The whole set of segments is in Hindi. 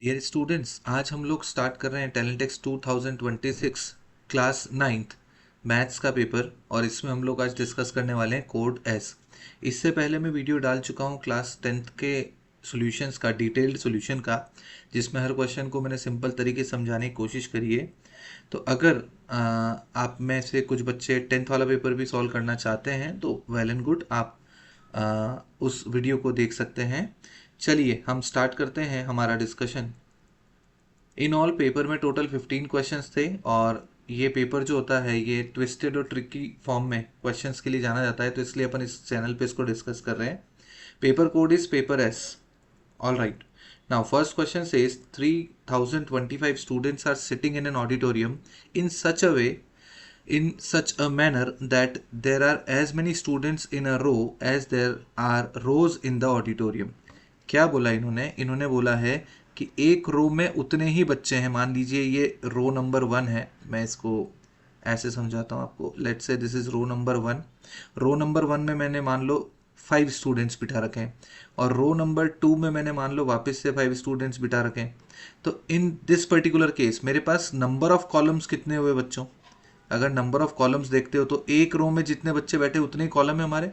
डियर स्टूडेंट्स, आज हम लोग स्टार्ट कर रहे हैं टैलेंटेक्स 2026 क्लास 9th मैथ्स का पेपर। और इसमें हम लोग आज डिस्कस करने वाले हैं कोड एस। इससे पहले मैं वीडियो डाल चुका हूँ क्लास 10th के सॉल्यूशंस का, डिटेल्ड सॉल्यूशन का, जिसमें हर क्वेश्चन को मैंने सिंपल तरीके से समझाने की कोशिश करी है। तो अगर आप में से कुछ बच्चे 10th वाला पेपर भी सॉल्व करना चाहते हैं तो वेल एंड गुड, आप उस वीडियो को देख सकते हैं। चलिए हम स्टार्ट करते हैं हमारा डिस्कशन। इन ऑल पेपर में टोटल 15 क्वेश्चंस थे, और ये पेपर जो होता है ये ट्विस्टेड और ट्रिकी फॉर्म में क्वेश्चंस के लिए जाना जाता है, तो इसलिए अपन इस चैनल पे इसको डिस्कस कर रहे हैं। Paper code is paper S. All right, now first question says 3025 students are sitting in an auditorium in such a way, in such a manner that there are as many students in a row as there are rows in the auditorium। क्या बोला इन्होंने? इन्होंने बोला है कि एक रो में उतने ही बच्चे हैं। मान लीजिए ये रो नंबर 1 है, मैं इसको ऐसे समझाता हूँ आपको। Let's say this is row number 1। Row number 1 में मैंने मान लो 5 स्टूडेंट्स बिठा रखे हैं, और रो नंबर 2 में मैंने मान लो वापस से 5 स्टूडेंट्स बिठा रखे हैं। तो इन दिस पर्टिकुलर केस मेरे पास नंबर ऑफ कॉलम्स कितने हुए बच्चों? अगर नंबर ऑफ कॉलम्स देखते हो तो एक रो में जितने बच्चे बैठे उतने ही कॉलम है हमारे।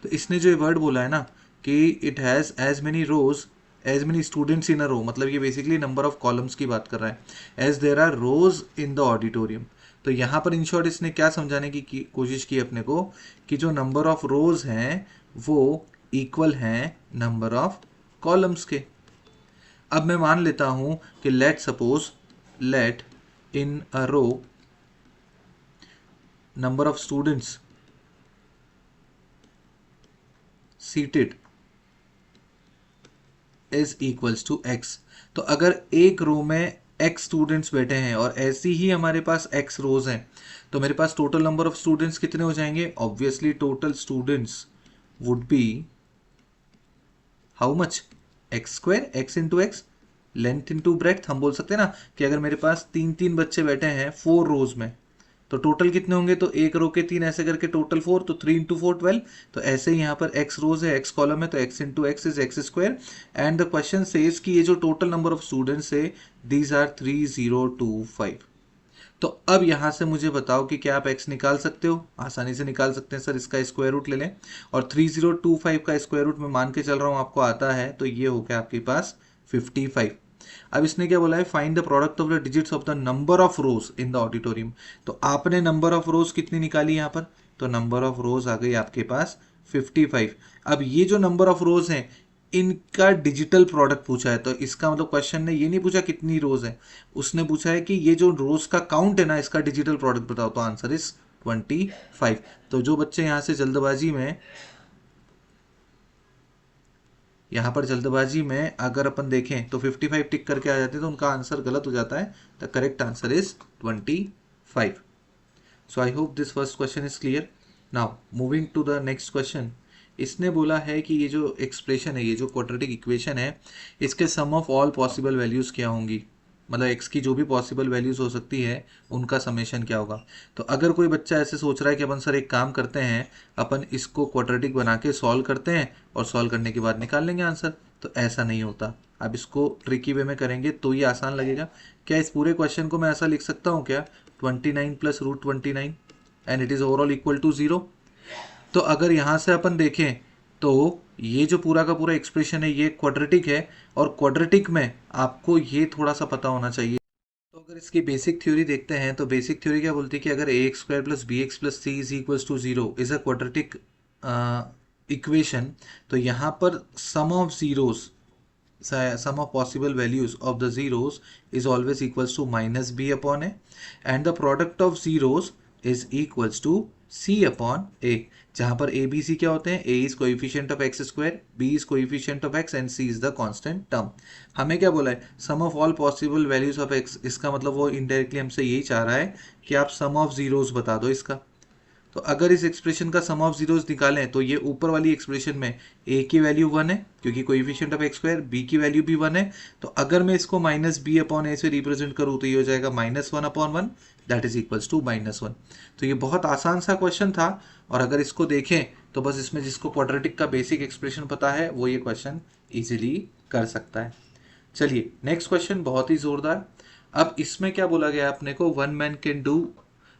तो इसने जो ये वर्ड बोला है ना कि it has as many rows as many students in a row, मतलब ये बेसिकली नंबर ऑफ कॉलम्स की बात कर रहा है। As there are rows in the auditorium. तो यहाँ पर इन शॉर्ट इसने क्या समझाने की कोशिश की अपने को, कि जो नंबर ऑफ रोज हैं वो इक्वल हैं नंबर ऑफ कॉलम्स के। अब मैं मान लेता हूँ कि let suppose, let in a row number of students seated is equals to x। तो अगर एक रो में x स्टूडेंट्स बैठे हैं और ऐसी ही हमारे पास x रोज हैं, तो मेरे पास टोटल नंबर ऑफ स्टूडेंट्स कितने हो जाएंगे? Obviously total students would be how much? X square, x into x, length into breadth. हम बोल सकते हैं ना कि अगर मेरे पास तीन तीन बच्चे बैठे हैं 4 रोज में, तो टोटल कितने होंगे? तो एक रो के 3 ऐसे करके टोटल 4, तो 3 इंटू 4 12। तो ऐसे ही यहाँ पर x रोज है, x कॉलम है, तो x into x is x square. And the question says कि ये जो टोटल नंबर ऑफ स्टूडेंट्स है दीज आर 3025। तो अब यहाँ से मुझे बताओ कि क्या आप x निकाल सकते हो? आसानी से निकाल सकते हैं सर, इसका स्क्वायर रूट ले लें। और 3025 का स्क्वायर रूट मैं मान के चल रहा हूँ आपको आता है, तो ये हो गया आपके पास 55। अब इसने क्या बोला है? Find the product of the digits of the number of rose in the auditorium. तो आपने नंबर ऑफ रोज कितनी निकाली यहाँ पर? तो नंबर ऑफ रोज आ गई आपके पास 55। अब ये जो नंबर ऑफ रोज हैं इनका डिजिटल प्रोडक्ट पूछा है, तो इसका मतलब क्वेश्चन ने ये नहीं पूछा कितनी रोज है, उसने पूछा है कि ये जो रोज का काउंट है ना, इसका डिजिटल प्रोडक्ट बताओ। तो आंसर इज 25। तो जो बच्चे यहाँ से जल्दबाजी में, यहाँ पर जल्दबाजी में अगर अपन देखें तो 55 टिक करके आ जाते हैं, तो उनका आंसर गलत हो जाता है। The correct answer is 25। So I hope this first question is clear. Now moving to the next question. इसने बोला है कि ये जो एक्सप्रेशन है, ये जो क्वाड्रेटिक इक्वेशन है, इसके सम ऑफ ऑल पॉसिबल वैल्यूज़ क्या होंगी? मतलब x की जो भी पॉसिबल वैल्यूज़ हो सकती है उनका समेशन क्या होगा? तो अगर कोई बच्चा ऐसे सोच रहा है कि अपन सर एक काम करते हैं, अपन इसको क्वाड्रेटिक बना के सॉल्व करते हैं और सॉल्व करने के बाद निकाल लेंगे आंसर, तो ऐसा नहीं होता। अब इसको ट्रिकी वे में करेंगे तो ये आसान लगेगा। क्या इस पूरे क्वेश्चन को मैं ऐसा लिख सकता हूँ क्या? 29 plus root 29 and it is overall equal to 0। तो अगर यहाँ से अपन देखें तो ये जो पूरा का पूरा एक्सप्रेशन है ये क्वाड्रेटिक है, और क्वाड्रेटिक में आपको ये थोड़ा सा पता होना चाहिए। तो अगर इसकी बेसिक थ्योरी देखते हैं तो बेसिक थ्योरी क्या बोलती है कि अगर a x square plus b x plus c is equals to 0 is a quadratic equation, तो यहाँ पर sum of zeros, sum of possible values of the zeros is always equals to minus b upon a, and the product of zeros is equals to c upon a, जहाँ पर a b c क्या होते हैं? a is coefficient of x square, b is coefficient of x and c is the constant term। हमें क्या बोला है? sum of all possible values of x। इसका मतलब वो indirectly हमसे यही चाह रहा है कि आप sum of zeros बता दो इसका। तो अगर इस एक्सप्रेशन का सम ऑफ जीरोस निकालें तो ये ऊपर वाली एक्सप्रेशन में a की वैल्यू 1 है क्योंकि coefficient of x square, b की वैल्यू भी 1 है। तो अगर मैं इसको माइनस बी अपॉन ए से रिप्रेजेंट करूँ तो ये हो जाएगा -1/1, दैट इज इक्वल्स टू -1। तो ये बहुत आसान सा क्वेश्चन था, और अगर इसको देखें तो बस इसमें जिसको क्वाड्रेटिक का बेसिक एक्सप्रेशन पता है वो ये क्वेश्चन ईजिली कर सकता है। चलिए नेक्स्ट क्वेश्चन बहुत ही जोरदार। अब इसमें क्या बोला गया अपने को, one man can do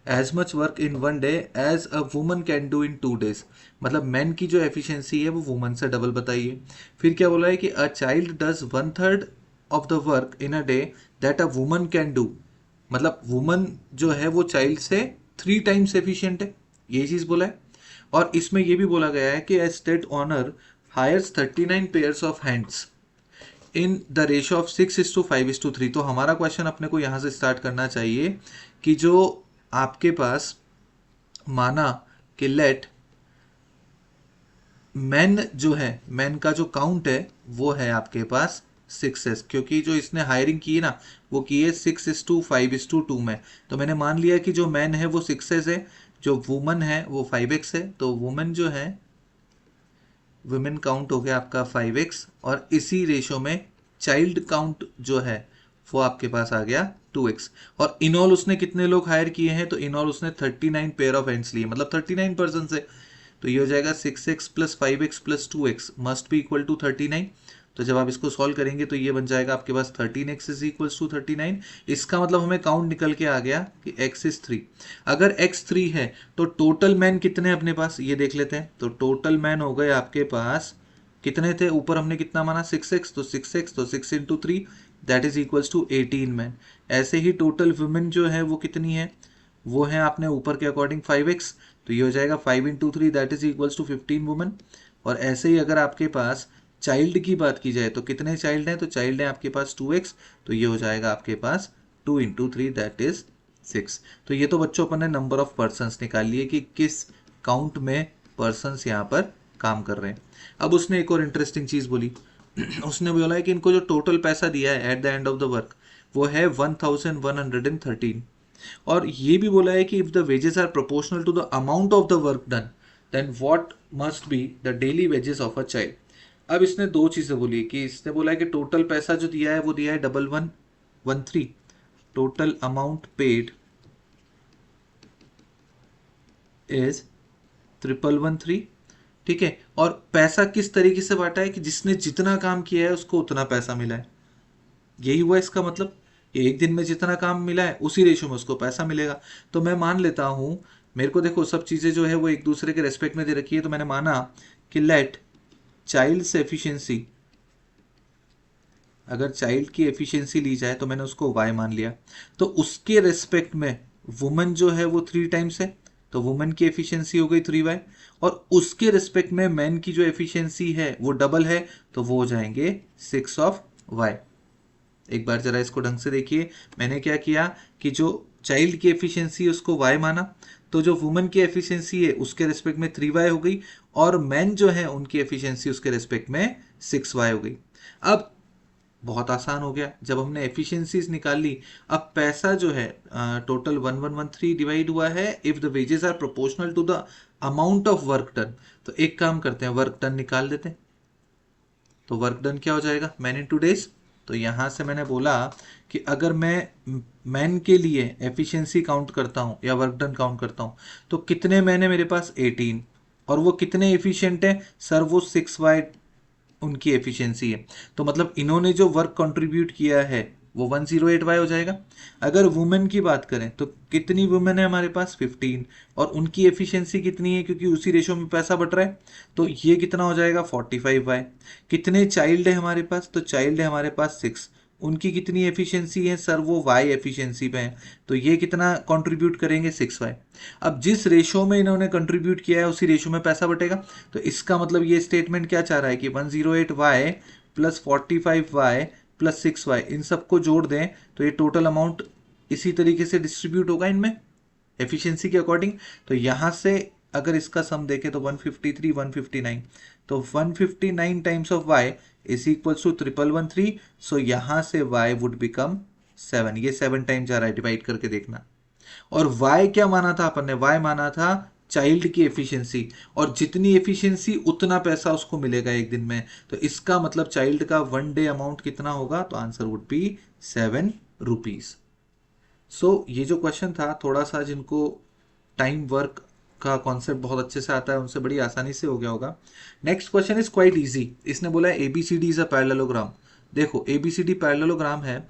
as much work in one day as a woman can do in 2 days। मतलब मैन की जो एफिशिएंसी है वो वुमन से डबल बताइए। फिर क्या बोला है कि a child does 1/3 of the work in a day that a woman can do. मतलब वुमन जो है वो चाइल्ड से 3 times एफिशिएंट है, ये चीज बोला है। और इसमें ये भी बोला गया है कि a state owner hires 39 pairs of hands in the ratio of 6:5:3। तो हमारा क्वेश्चन अपने को यहाँ से स्टार्ट करना चाहिए कि जो आपके पास माना कि लेट मैन जो है, मैन का जो काउंट है वो है आपके पास 6s, क्योंकि जो इसने हायरिंग की है ना वो की है 6:5:2 में। तो मैंने मान लिया कि जो मैन है वो 6s है, जो वुमन है वो 5x है। तो वुमन जो है, वुमेन काउंट हो गया आपका 5x, और इसी रेशो में चाइल्ड काउंट जो है वो आपके पास आ गया 2x। और इनऑल उसने कितने लोग हायर किए हैं, तो इनऑल उसने 39 पेयर ऑफ हैंड्स लिए, मतलब 39% से। तो ये हो जाएगा 6x plus 5x plus 2x must be equal to 39। तो जब आप इसको सॉल्व करेंगे तो ये बन जाएगा आपके पास 13x इज इक्वल्स टू 39। इसका मतलब हमें काउंट निकल के आ गया कि x इज 3। अगर x 3 है तो टोटल मैन कितने अपने पास ये देख लेते हैं। तो टोटल मैन हो गए आपके पास कितने थे, ऊपर हमने कितना माना 6x, तो 6x तो 6 into 3 that is equals to 18 man. ऐसे ही टोटल वुमेन जो है वो कितनी है, वो है आपने ऊपर के अकॉर्डिंग 5x, तो ये हो जाएगा 5 into 3 that is equals to 15 women. और ऐसे ही अगर आपके पास चाइल्ड की बात की जाए तो कितने चाइल्ड हैं, तो चाइल्ड है आपके पास 2x, तो ये हो जाएगा आपके पास 2 इंटू 3 दैट इज 6। तो ये तो बच्चों अपन ने नंबर ऑफ पर्सन्स निकाल लिए कि किस काउंट में पर्सन्स यहाँ पर काम कर रहे हैं। अब उसने एक और इंटरेस्टिंग चीज बोली उसने बोला है कि इनको जो टोटल पैसा दिया है at the end of the work वो है 1113। और ये भी बोला है कि if the wages are proportional to the amount of the work done then what must be the daily wages of a child. अब इसने दो चीजें बोली कि इसने बोला है कि टोटल पैसा जो दिया है वो दिया है 1113, टोटल अमाउंट पेड इज 1113। ठीक है, और पैसा किस तरीके से बांटा है कि जिसने जितना काम किया है उसको उतना पैसा मिला है। यही हुआ इसका मतलब, एक दिन में जितना काम मिला है उसी रेशो में उसको पैसा मिलेगा। तो मैं मान लेता हूं, मेरे को देखो सब चीजें जो है वो एक दूसरे के रेस्पेक्ट में दे रखी है, तो मैंने माना कि लेट चाइल्ड एफिशिएंसी, अगर चाइल्ड की एफिशिएंसी ली जाए तो मैंने उसको y मान लिया, तो उसके रेस्पेक्ट में वुमन जो है वो 3 times है, तो वुमन की एफिशिएंसी हो गई 3y। और उसके रेस्पेक्ट में मैन की जो एफिशिएंसी है वो डबल है, तो वो हो जाएंगे 6 ऑफ y। एक बार जरा इसको ढंग से देखिए, मैंने क्या किया कि जो चाइल्ड की एफिशिएंसी है उसको y माना, तो जो वुमन की एफिशिएंसी है उसके रेस्पेक्ट में 3y हो गई, और मैन जो है उनकी एफिशिएंसी उसके रेस्पेक्ट में 6y हो गई। अब बहुत आसान हो गया जब हमने एफिशिएंसीज निकाल ली। अब पैसा जो है टोटल 1113 डिवाइड हुआ है if the wages are proportional to the amount of work done. तो एक काम करते हैं, वर्क डन निकाल देते हैं। तो वर्क डन क्या हो जाएगा, मैन इन 2 days। तो यहां से मैंने बोला कि अगर मैं मैन के लिए एफिशिएंसी काउंट करता हूं या वर्क डन काउंट करता हूं तो कितने मैन है मेरे पास 18, और वो कितने एफिशिएंट है सर, वो 6y उनकी एफिशिएंसी है। तो मतलब इन्होंने जो वर्क कंट्रीब्यूट किया है वो 108y हो जाएगा। अगर वुमेन की बात करें तो कितनी वुमेन है हमारे पास 15, और उनकी एफिशिएंसी कितनी है क्योंकि उसी रेशो में पैसा बट रहा है, तो ये कितना हो जाएगा 45y। कितने चाइल्ड है हमारे पास, तो चाइल्ड है हमारे पास 6, उनकी कितनी एफिशिएंसी है सर, वो y एफिशिएंसी पे है, तो ये कितना कंट्रीब्यूट करेंगे 6y। अब जिस रेशो में इन्होंने कंट्रीब्यूट किया है उसी रेशो में पैसा बटेगा। तो इसका मतलब ये स्टेटमेंट क्या चाह रहा है कि 108y plus 45y plus 6y इन सबको जोड़ दें तो ये टोटल अमाउंट इसी तरीके से डिस्ट्रीब्यूट होगा इनमें एफिशिएंसी के अकॉर्डिंग। तो यहां से अगर इसका सम देखें तो 153 159, तो 159 times of y is equals to 1113। So यहां से y वुड बिकम 7, ये 7 टाइम जा रहा है, डिवाइड करके देखना। और y क्या माना था अपन ने, y माना था चाइल्ड की एफिशिएंसी, और जितनी एफिशिएंसी उतना पैसा उसको मिलेगा एक दिन में। तो इसका मतलब चाइल्ड का 1 डे अमाउंट कितना होगा, तो आंसर वुड बी 7 रुपीज। सो ये जो क्वेश्चन था, थोड़ा सा जिनको टाइम वर्क का कॉन्सेप्ट बहुत अच्छे से आता है उनसे बड़ी आसानी से हो गया होगा। Next question is quite easy. इसने बोला है एबीसीडी इज अ पैरेललोग्राम देखो ABCD पैरेललोग्राम है,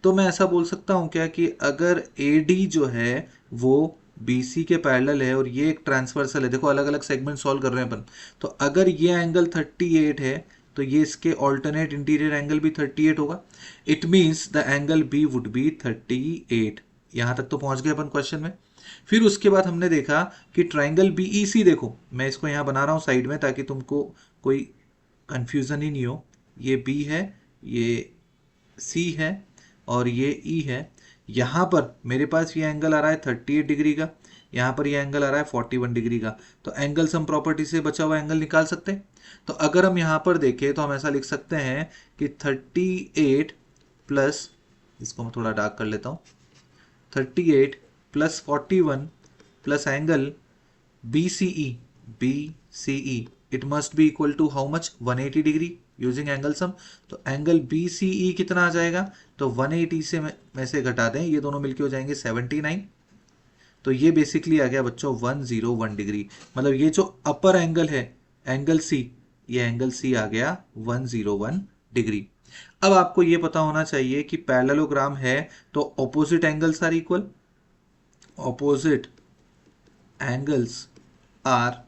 तो मैं ऐसा बोल सकता हूँ क्या कि अगर AD जो है वो BC के पैरेलल है और ये एक ट्रांसवर्सल है, देखो अलग अलग सेगमेंट सॉल्व कर रहे हैं अपन, तो अगर ये एंगल 38 है तो ये इसके ऑल्टरनेट इंटीरियर एंगल भी 38 होगा। It means the angle B would be 38। यहाँ तक तो पहुंच गए अपन क्वेश्चन में। फिर उसके बाद हमने देखा कि ट्राइंगल BEC, देखो मैं इसको यहाँ बना रहा हूँ साइड में ताकि तुमको कोई कंफ्यूजन ही नहीं हो। ये B है, ये C है और ये E है। यहाँ पर मेरे पास ये एंगल आ रहा है 38 डिग्री का, यहाँ पर ये एंगल आ रहा है 41 डिग्री का। तो एंगल सम प्रॉपर्टी से बचा हुआ एंगल निकाल सकते हैं। तो अगर हम यहाँ पर देखें तो हम ऐसा लिख सकते हैं कि 38 प्लस, इसको मैं थोड़ा डार्क कर लेता हूँ, 38 plus 41 plus angle BCE it must be equal to how much, 180 degree using angle sum. तो एंगल BCE कितना आ जाएगा, तो 180 से में से घटा दें, ये दोनों मिलके हो जाएंगे 79। तो ये बेसिकली आ गया बच्चों 101 डिग्री। मतलब ये जो अपर एंगल है एंगल C, ये एंगल C आ गया 101 डिग्री। अब आपको ये पता होना चाहिए कि पैरेललोग्राम है तो opposite angles are equal, opposite angles are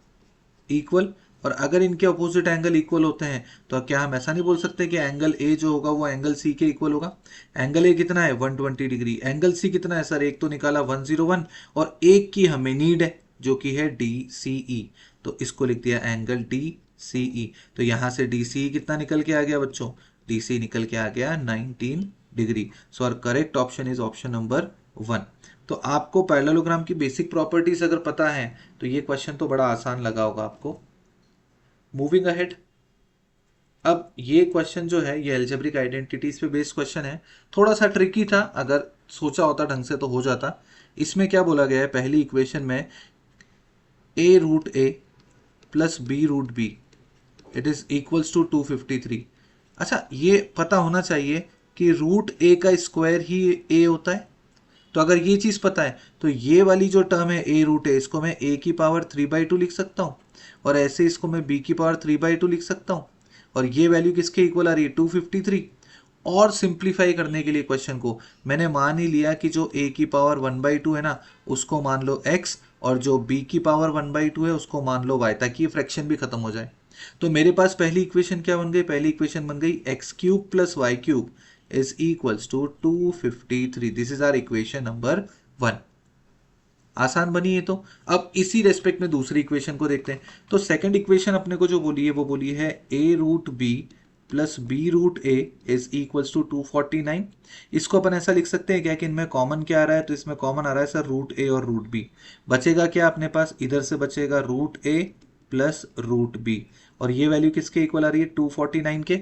equal. और अगर इनके अपोजिट एंगल इक्वल होते हैं तो क्या हम ऐसा नहीं बोल सकते कि एंगल A जो होगा वो एंगल C के इक्वल होगा। एंगल A कितना है 120 डिग्री, एंगल C कितना है सर, एक तो निकाला 101 और एक की हमें नीड है जो कि है DCE, तो इसको लिख दिया एंगल DCE। तो यहाँ से DCE कितना निकल के आ गया बच्चों, DCE निकल के आ गया 19 degree. So our correct option is option number 1। तो आपको पैरेललोग्राम की बेसिक प्रॉपर्टीज अगर पता है तो ये क्वेश्चन तो बड़ा आसान लगा होगा आपको। मूविंग अहेड, अब ये क्वेश्चन जो है ये अलजेब्रिक आइडेंटिटीज पे बेस्ड क्वेश्चन है। थोड़ा सा ट्रिकी था, अगर सोचा होता ढंग से तो हो जाता। इसमें क्या बोला गया है, पहली इक्वेशन में A√A plus B√B it is equals to 253। अच्छा, ये पता होना चाहिए कि √A का स्क्वायर ही A होता है। तो अगर ये चीज पता है तो ये वाली जो टर्म है A√A, इसको मैं A की पावर 3/2 लिख सकता हूँ और ऐसे इसको मैं B की पावर 3/2 लिख सकता हूँ। और ये वैल्यू किसके इक्वल आ रही है, 253। और सिंप्लीफाई करने के लिए क्वेश्चन को मैंने मान ही लिया कि जो A की पावर 1/2 है ना उसको मान लो x, और जो B की पावर 1/2 है उसको मान लो y, ताकि ये फ्रैक्शन भी खत्म हो जाए। तो मेरे पास पहली इक्वेशन क्या बन गई, पहली इक्वेशन बन गई x³ plus y³ is equals to 253। This is our equation number 1। आसान बनी है। तो अब इसी रेस्पेक्ट में दूसरी इक्वेशन को देखते हैं। तो सेकंड इक्वेशन अपने को जो बोली है वो बोली है A√B plus B√A is equals to 249। इसको अपन ऐसा लिख सकते हैं क्या कि इनमें कॉमन क्या आ रहा है, तो इसमें कॉमन आ रहा है सर √A और √B। बचेगा क्या अपने पास, इधर से बचेगा √A प्लस √B, और ये वैल्यू किसके इक्वल आ रही है, 249 के।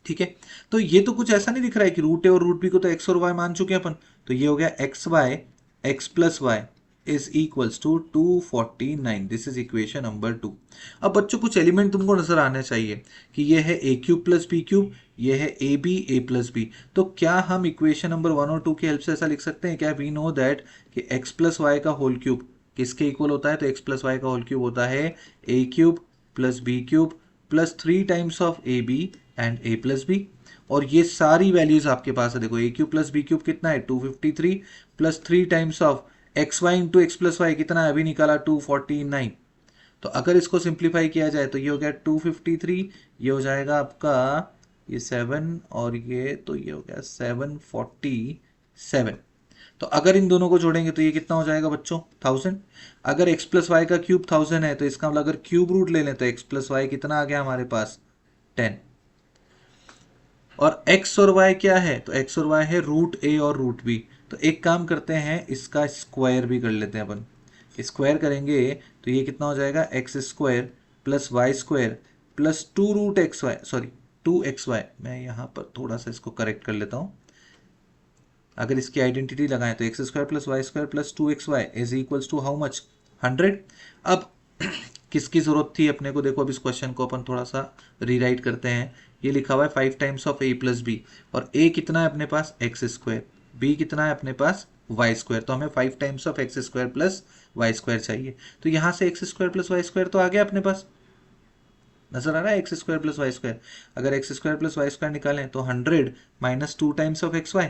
ठीक है, तो ये तो कुछ ऐसा नहीं दिख रहा है कि √A और √B को तो x और y मान चुके हैं अपन, तो ये हो गया xy x plus y is equals to 249। This is equation number 2। अब बच्चों कुछ एलिमेंट तुमको नजर आने चाहिए कि ये है A³ प्लस B³, ये है AB A प्लस B। तो क्या हम इक्वेशन नंबर 1 और 2 की हेल्प से ऐसा लिख सकते हैं क्या, वी नो दैट कि x प्लस वाई का होल क्यूब किसके इक्वल होता है, तो x प्लस वाई का होल क्यूब होता है A³ plus B³ plus 3 times of AB and A plus B। और ये सारी वैल्यूज आपके पास है, देखो A³ प्लस B³ कितना है 253 plus 3 times of xy into x plus y कितना है, अभी निकाला 249। तो अगर इसको सिंप्लीफाई किया जाए तो ये हो गया 253, ये हो जाएगा आपका ये 7 और ये, तो ये हो गया 747। तो अगर इन दोनों को जोड़ेंगे तो ये कितना हो जाएगा बच्चों 1000। अगर x प्लस वाई का क्यूब 1000 है तो इसका मतलब अगर क्यूब रूट ले लें तो x प्लस वाई कितना आ गया हमारे पास 10। और x और y क्या है, तो x और y है √A और √B। तो एक काम करते हैं, इसका स्क्वायर भी कर लेते हैं अपन। स्क्वायर करेंगे तो ये कितना हो जाएगा x² plus y² plus 2√xy, sorry 2xy। मैं यहाँ पर थोड़ा सा इसको करेक्ट कर लेता हूँ। अगर इसकी आइडेंटिटी लगाएं तो x² plus y² plus 2xy is equals to how much 100। अब किसकी जरूरत थी अपने को, देखो अब इस क्वेश्चन को अपन थोड़ा सा रीराइट करते हैं। ये लिखा हुआ है 5 times of A plus B, और A कितना है अपने पास x², B कितना है अपने पास y²। तो हमें 5 times of x² plus y² चाहिए। तो यहाँ से x² प्लस y² तो आ गया अपने पास, नजर आ रहा है x square plus y square. अगर x square plus y square निकालें तो 100 minus 2 times of x y,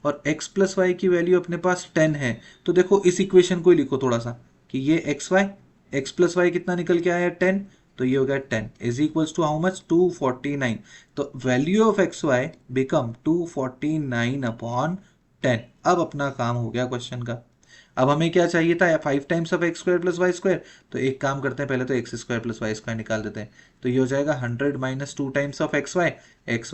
और x प्लस वाई की वैल्यू अपने पास 10 है। तो देखो इस इक्वेशन को ही लिखो थोड़ा सा कि ये एक्स प्लस वाई कितना निकल के आया 10, तो ये हो गया 10 is equals to how much 249। तो value of x y become 249 upon 10। अब अपना काम हो गया क्वेश्चन का। अब हमें क्या चाहिए था 5 times of x square plus y square. तो एक काम करते हैं, पहले तो x square plus y square निकाल देते हैं। तो ये हो जाएगा 100 minus 2 times of x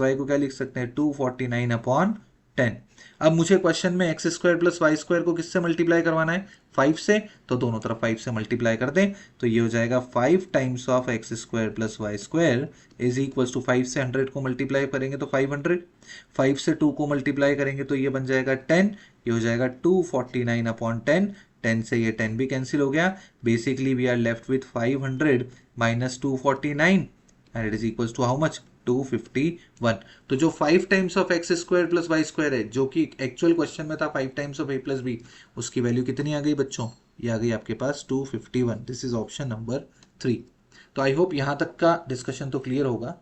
y को क्या लिख सकते हैं 249 अपॉन 10। अब मुझे क्वेश्चन में x square plus y square को किससे मल्टीप्लाई करवाना है 5 से, तो दोनों तरफ 5 से मल्टीप्लाई कर दें। तो ये हो जाएगा 5 times of x square plus y square is equals to 5 से 100 को मल्टीप्लाई करेंगे तो 500, 5 से 2 को मल्टीप्लाई करेंगे तो ये बन जाएगा 10, ये हो जाएगा 249 अपॉन 10। 10 से ये 10 भी कैंसिल हो गया। Basically we are left with 500 minus 249 and it is equals to how much 251। तो जो 5 times of x square plus y square है, जो कि एक्चुअल क्वेश्चन में था 5 times of a plus b, उसकी वैल्यू कितनी आ गई बच्चों? ये आ गई आपके पास 251। This is option number 3। तो आई होप यहाँ तक का डिस्कशन तो क्लियर होगा।